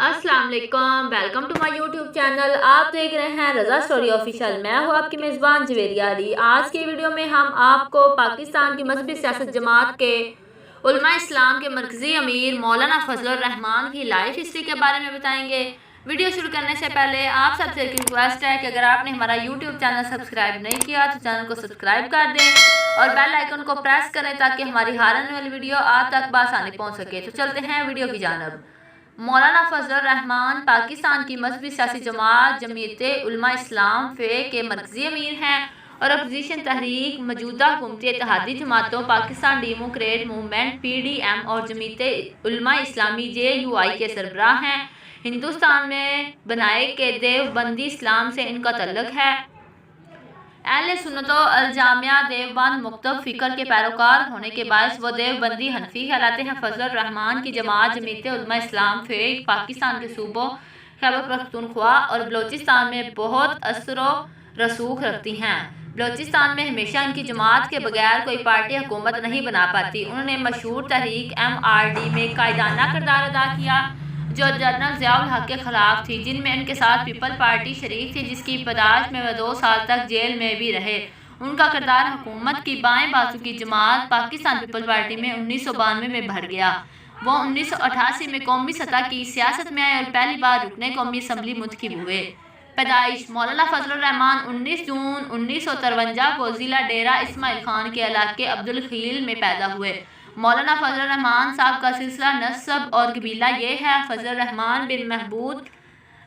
السلام علیکم، welcome to my YouTube channel. آپ دیکھ رہے ہیں رضا اسٹوری آفیشیل۔ میں ہوں آپ کی میزبان جویریہ علی۔ آج کی ویڈیو میں ہم آپ کو پاکستان کی مذہبی سیاست جماعت کے علماء اسلام کے مرکزی امیر مولانا فضل الرحمان کی لائف ہسٹری کے بارے میں بتائیں گے۔ ویڈیو شروع کرنے سے پہلے آپ سب سے ایک ریکویسٹ ہے کہ اگر آپ نے ہمارا یوٹیوب چینل سبسکرائب نہیں کیا تو چینل کو سبسکرائب کر دیں اور بیل آئیکن کو پریس کریں تاکہ ہماری ہر آنے والی ویڈیو آپ تک بآسانی پہنچ سکے۔ تو چلتے ہیں ویڈیو کی جانب۔ مولانا فضل الرحمان پاکستان کی مذہبی سیاسی جماعت جمعیت علماء اسلام فے کے مرکزی امیر ہیں اور اپوزیشن تحریک موجودہ حکومتی اتحادی جماعتوں پاکستان ڈیموکریٹ موومنٹ PDM اور جمعیت علماء اسلامی JUI کے سربراہ ہیں۔ ہندوستان میں بنائے کے دیوبندی اسلام سے ان کا تعلق ہے۔ اہل سنت و الجامعہ دیوبند مکتب فکر کے پیروکار ہونے کے باعث وہ دیوبندی حنفی کہلاتے ہیں۔ فضل الرحمان کی جماعت جمعیت علماء اسلام فے پاکستان کے صوبوں خیبر پختونخوا اور بلوچستان میں بہت اثر و رسوخ رکھتی ہیں۔ بلوچستان میں ہمیشہ ان کی جماعت کے بغیر کوئی پارٹی حکومت نہیں بنا پاتی۔ انہوں نے مشہور تحریک MRD میں قائدانہ کردار ادا کیا جو جنرل ضیاء الحق کے خلاف تھی، جن میں ان کے ساتھ پیپل پارٹی شریک تھی جس کی پیدائش میں وہ 2 سال تک جیل میں بھی رہے۔ ان کا کردار حکومت کی بائیں بازو کی جماعت پاکستان پیپل پارٹی میں 1992 میں بڑھ گیا۔ وہ 1988 میں قومی سطح کی سیاست میں آئے اور پہلی بار رکن قومی اسمبلی منتخب ہوئے۔ پیدائش: مولانا فضل الرحمان 19 جون 1953 کو ضلع ڈیرہ اسماعیل خان کے علاقے عبدالخلیل میں پیدا ہوئے۔ مولانا فضل الرحمان صاحب کا سلسلہ نسب اور قبیلہ یہ ہے: فضل الرحمان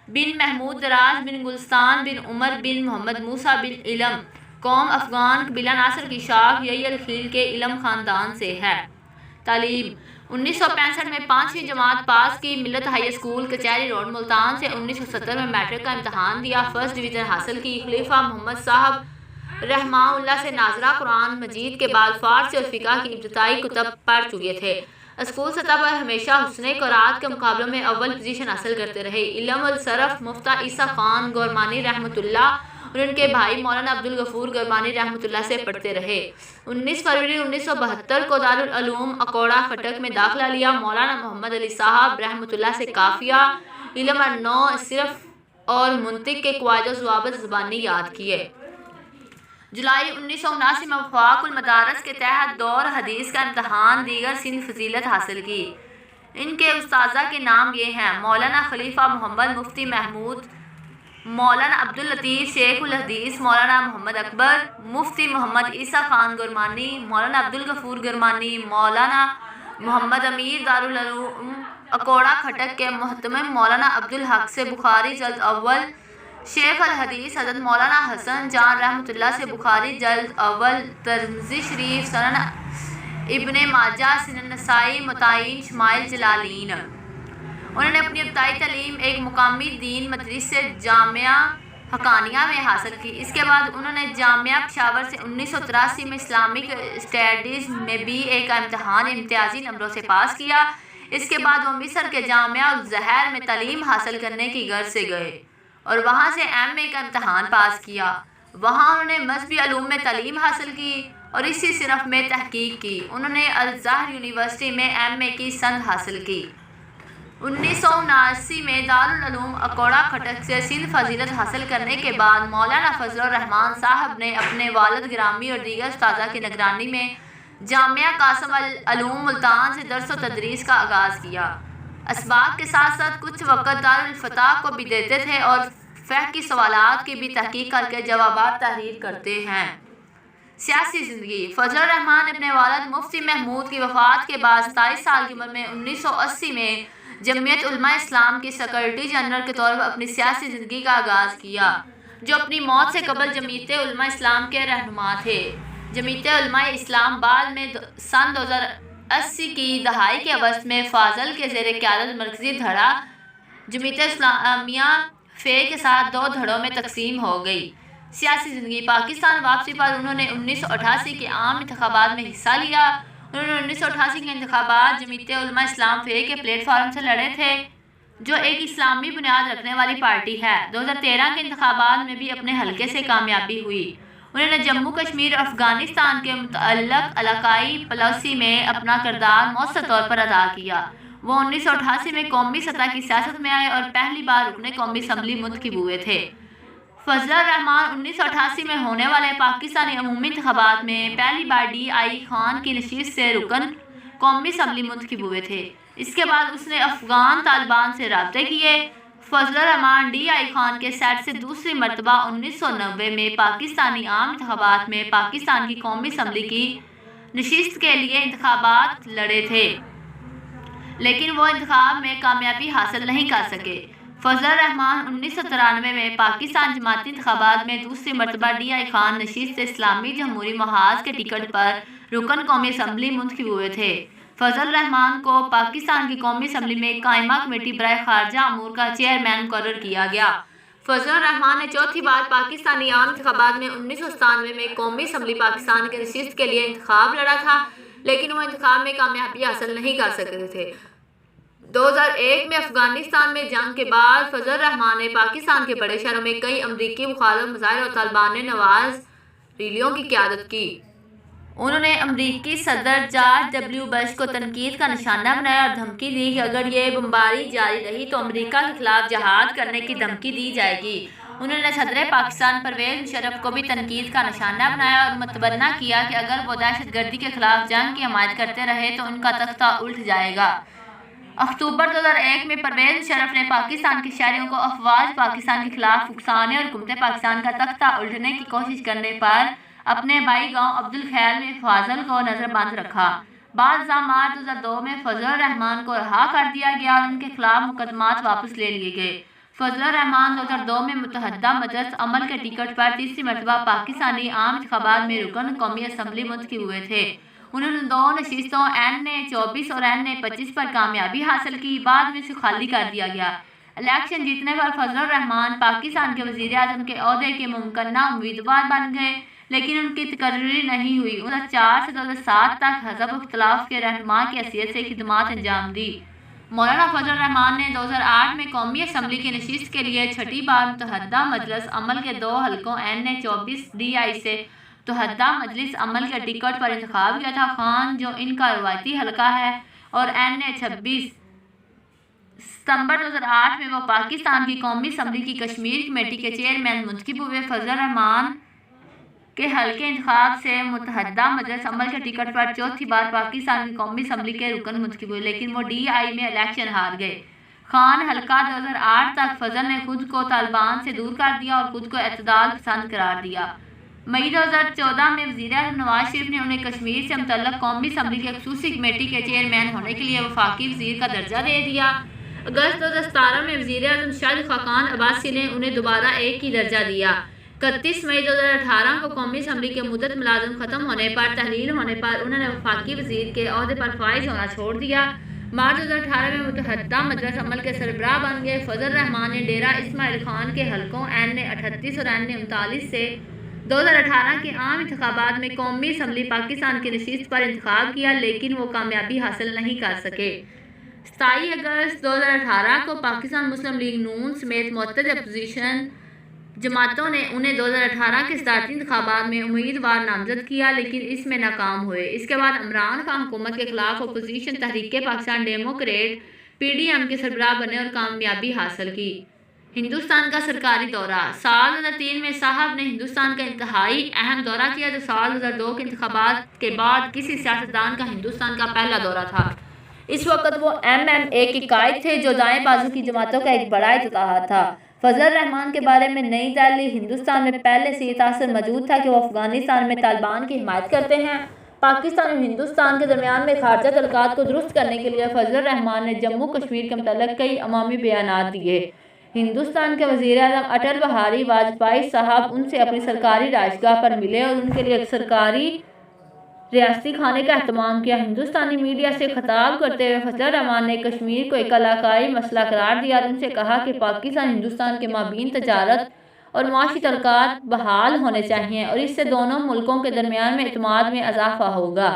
بن محمود دراز بن گلستان بن عمر بن محمد موسیٰ بن علم، قوم افغان، قبیلہ ناصر کی شاخ یحییٰ الخلیل کے علم خاندان سے ہے۔ تعلیم: 1965 میں 5ویں جماعت پاس کی۔ ملت ہائی اسکول کچہری روڈ ملتان سے 1970 میں میٹرک کا امتحان دیا، فرسٹ ڈویژن حاصل کی۔ خلیفہ محمد صاحب رحمہ اللہ سے ناظرہ قرآن مجید کے بعد فارسی اور فقہ کی ابتدائی کتب پڑھ چکے تھے۔ اسکول سطح پر ہمیشہ حسن قرات کے مقابلوں میں اول پوزیشن حاصل کرتے رہے۔ علم الصرف مفتیٰ عیسیٰ خان گورمانی رحمۃ اللہ اور ان کے بھائی مولانا عبدالغفور گورمانی رحمۃ اللہ سے پڑھتے رہے۔ 19 فروری 1972 کو دارالعلوم اکوڑہ خٹک میں داخلہ لیا۔ مولانا محمد علی صاحب رحمۃ اللہ سے قافیہ، علم نو، صرف اور منطق کے قواعد و ضوابط زبانی یاد کیے۔ جولائی 1979 میں وفاق المدارس کے تحت دور حدیث کا امتحان دیگر سند فضیلت حاصل کی۔ ان کے اساتذہ کے نام یہ ہیں: مولانا خلیفہ محمد مفتی محمود، مولانا عبداللطیف شیخ الحدیث، مولانا محمد اکبر، مفتی محمد عیسیٰ خان گورمانی، مولانا عبدالغفور گورمانی، مولانا محمد امیر دارالعلوم اکوڑہ کھٹک کے محتمم، مولانا عبدالحق سے بخاری جلد اول، شیخ الحدیث حضرت مولانا حسن جان رحمۃ اللہ سے بخاری جلد اول، ترمذی شریف، سنن ابن ماجہ، سنن نسائی، متعین شمائل جلالین۔ انہوں نے اپنی ابتدائی تعلیم ایک مقامی دین مدرسہ جامعہ حقانیہ میں حاصل کی۔ اس کے بعد انہوں نے جامعہ پشاور سے 1983 میں اسلامک اسٹڈیز میں BA کا امتحان امتیازی نمبروں سے پاس کیا۔ اس کے بعد وہ مصر کے جامعہ الازہر میں تعلیم حاصل کرنے کی غرض سے گئے اور وہاں سے MA کا امتحان پاس کیا۔ وہاں انہوں نے مذہبی علوم میں تعلیم حاصل کی اور اسی صنف میں تحقیق کی۔ انہوں نے الازہر یونیورسٹی میں MA کی سند حاصل کی۔ 1979 میں دارالعلوم اکوڑہ کھٹک سے سند فضیلت حاصل کرنے کے بعد مولانا فضل الرحمان صاحب نے اپنے والد گرامی اور دیگر اساتذہ کی نگرانی میں جامعہ قاسم العلوم ملتان سے درس و تدریس کا آغاز کیا۔ اسباق کے ساتھ ساتھ کچھ وقت دارالفتح کو بھی دیتے تھے اور فقہ کی سوالات کی بھی تحقیق کر کے جوابات تحریر کرتے ہیں۔ سیاسی زندگی: فضل الرحمان اپنے والد مفتی محمود کی وفات کے بعد 27 سال کی عمر میں 1980 میں جمعیت علماء اسلام کی سیکرٹری جنرل کے طور پر اپنی سیاسی زندگی کا آغاز کیا، جو اپنی موت سے قبل جمعیت علماء اسلام کے رہنما تھے۔ جمعیت علماء اسلام بعد میں سن 2080 کی دہائی کے اوسط میں فاضل کے زیر قیادت مرکزی دھڑا جمعیت اسلامیہ فے کے ساتھ 2 دھڑوں میں تقسیم ہو گئی۔ سیاسی زندگی: پاکستان واپسی پر انہوں نے 1988 کے عام انتخابات میں حصہ لیا۔ انہوں نے 1988 کے انتخابات جمعیت علماء اسلام فے کے پلیٹ فارم سے لڑے تھے، جو ایک اسلامی بنیاد رکھنے والی پارٹی ہے۔ 2013 کے انتخابات میں بھی اپنے حلقے سے کامیابی ہوئی۔ انہوں نے جموں کشمیر اور افغانستان کے متعلق علاقائی پالیسی میں اپنا کردار مؤثر طور پر ادا کیا۔ وہ 1988 میں قومی سطح کی سیاست میں آئے اور پہلی بار رکن قومی اسمبلی منتخب ہوئے تھے۔ فضل الرحمان 1988 میں ہونے والے پاکستانی عمومی انتخابات میں پہلی بار ڈی آئی خان کی نشست سے رکن قومی اسمبلی منتخب ہوئے تھے۔ اس کے بعد اس نے افغان طالبان سے رابطے کیے۔ فضل الرحمان ڈی آئی خان کے سیٹ سے دوسری مرتبہ 1990 میں پاکستانی عام انتخابات میں پاکستان کی قومی اسمبلی کی نشست کے لیے انتخابات لڑے تھے، لیکن وہ انتخاب میں کامیابی حاصل نہیں کر سکے۔ فضل الرحمان 1993 میں پاکستان جماعتی انتخابات میں دوسری مرتبہ ڈی آئی خان نشست سے اسلامی جمہوری محاذ کے ٹکٹ پر رکن قومی اسمبلی منتخب ہوئے تھے۔ فضل الرحمان کو پاکستان کی قومی اسمبلی میں قائمہ کمیٹی برائے خارجہ امور کا چیئرمین مقرر کیا گیا۔ فضل الرحمان نے چوتھی بار پاکستانی عام انتخابات میں 1997 میں قومی اسمبلی پاکستان کے نشست کے لیے انتخاب لڑا تھا، لیکن وہ انتخاب میں کامیابی حاصل نہیں کر سکے تھے۔ 2001 میں افغانستان میں جنگ کے بعد فضل الرحمان نے پاکستان کے بڑے شہروں میں کئی امریکی مخالف مظاہرے اور طالبان نواز ریلیوں کی قیادت کی۔ انہوں نے امریکی صدر جارج ڈبلیو بش کو تنقید کا نشانہ بنایا اور دھمکی دی کہ اگر یہ بمباری جاری رہی تو امریکہ کے خلاف جہاد کرنے کی دھمکی دی جائے گی۔ انہوں نے صدر پاکستان پرویز مشرف کو بھی تنقید کا نشانہ بنایا اور متبنہ کیا کہ اگر وہ دہشت گردی کے خلاف جنگ کی حمایت کرتے رہے تو ان کا تختہ الٹ جائے گا۔ اکتوبر 2001 میں پرویز مشرف نے پاکستان کے شہریوں کو افواج پاکستان کے خلاف اکسانے اور حکومت پاکستان کا تختہ الٹنے کی کوشش کرنے پر اپنے بائی گاؤں عبدالخیل میں فاضل کو نظر بند رکھا۔ بعد ازاں مارچ 2002 میں فضل الرحمان کو رہا کر دیا گیا اور ان کے خلاف مقدمات واپس لے لیے گئے۔ فضل الرحمان 2002 میں متحدہ مجلس عمل کے ٹکٹ پر تیسری مرتبہ پاکستانی عام انتخابات میں رکن قومی اسمبلی منتخب ہوئے تھے۔ انہوں نے 2 نشستوں NA-24 اور NA-25 پر کامیابی حاصل کی، بعد میں اسے خالی کر دیا گیا۔ الیکشن جیتنے پر فضل الرحمان پاکستان کے وزیر اعظم کے عہدے کے ممکنہ امیدوار بن گئے، لیکن ان کی تقرری نہیں ہوئی۔ 2004 سے 2007 تک حزب اختلاف کے رہنما کی حیثیت سے خدمات انجام دی۔ مولانا فضل الرحمان نے 2008 میں قومی اسمبلی کی نشست کے لیے چھٹی بار متحدہ مجلس عمل کے 2 حلقوں NA-24 DI سے متحدہ مجلس عمل کے ٹکٹ پر انتخاب کیا تھا۔ خان، جو ان کا روایتی حلقہ ہے، اور NA-26 ستمبر 2008 میں وہ پاکستان کی قومی اسمبلی کی کشمیر کمیٹی کے چیئرمین منتخب ہوئے۔ فضل الرحمان کے حلقے انتخاب سے متحدہ مجلس عمل کے ٹکٹ پر چوتھی بار پاکستان کی قومی اسمبلی کے رکن منتخب ہوئے، لیکن وہ DI میں الیکشن ہار گئے۔ خان حلقہ 2008 تک فضل نے خود کو طالبان سے دور کر دیا اور خود کو اعتدال پسند قرار دیا۔ مئی 2014 میں وزیر اعظم نواز شریف نے انہیں کشمیر سے متعلق قومی اسمبلی کی خصوصی کمیٹی کے چیئرمین ہونے کے لیے وفاقی وزیر کا درجہ دے دیا۔ اگست 2017 میں وزیر اعظم شاہد خاقان عباسی نے انہیں دوبارہ ایک ہی درجہ دیا۔ 31 مئی 2018 کو قومی اسمبلی کے مدت ملازم ختم ہونے پر تحلیل ہونے پر انہوں نے وفاقی وزیر کے عہدے پر فائز ہونا چھوڑ دیا۔ مارچ 2018 میں متحدہ مجلس عمل کے سربراہ بن گئے۔ فضل الرحمان نے ڈیرہ اسماعیل خان کے حلقوں NA-38 اور NA-39 سے 2018 کے عام انتخابات میں قومی اسمبلی پاکستان کی نشست پر انتخاب کیا، لیکن وہ کامیابی حاصل نہیں کر سکے۔ 27 اگست 2018 کو پاکستان مسلم لیگ نون سمیت متعدد اپوزیشن جماعتوں نے انہیں 2018 کے صدارتی انتخابات میں امیدوار نامزد کیا، لیکن اس میں ناکام ہوئے۔ اس کے بعد عمران خان حکومت کے خلاف اپوزیشن تحریک پاکستان ڈیموکریٹ PDM کے سربراہ بنے اور کامیابی حاصل کی۔ ہندوستان کا سرکاری دورہ۔ سال 2003 میں صاحب نے ہندوستان کا انتہائی اہم دورہ کیا، جو سال 2002 کے انتخابات کے بعد کسی سیاستدان کا ہندوستان کا پہلا دورہ تھا۔ اس وقت وہ MMA کے قائد تھے، جو دائیں بازو کی جماعتوں کا ایک بڑا اتحاد تھا۔ فضل الرحمان کے بارے میں نئی دہلی: ہندوستان میں پہلے سے یہ تاثر موجود تھا کہ وہ افغانستان میں طالبان کی حمایت کرتے ہیں۔ پاکستان اور ہندوستان کے درمیان میں خارجہ تعلقات کو درست کرنے کے لیے فضل الرحمان نے جموں کشمیر کے متعلق کئی عوامی بیانات دیے۔ ہندوستان کے وزیر اعظم اٹل بہاری واجپئی صاحب ان سے اپنی سرکاری رہائشگاہ پر ملے اور ان کے لیے ایک سرکاری ریاستی کھانے کا اہتمام کیا۔ ہندوستانی میڈیا سے خطاب کرتے ہوئے فضل الرحمان نے کشمیر کو ایک علاقائی مسئلہ قرار دیا اور ان سے کہا کہ پاکستان ہندوستان کے مابین تجارت اور معاشی تعلقات بحال ہونے چاہئیں اور اس سے دونوں ملکوں کے درمیان میں اعتماد میں اضافہ ہوگا۔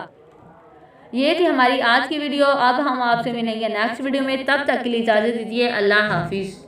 یہ تھی ہماری آج کی ویڈیو۔ اب ہم آپ سے ملیں گے نیکسٹ ویڈیو میں، تب تک کے لیے اجازت دیجیے۔ اللہ حافظ۔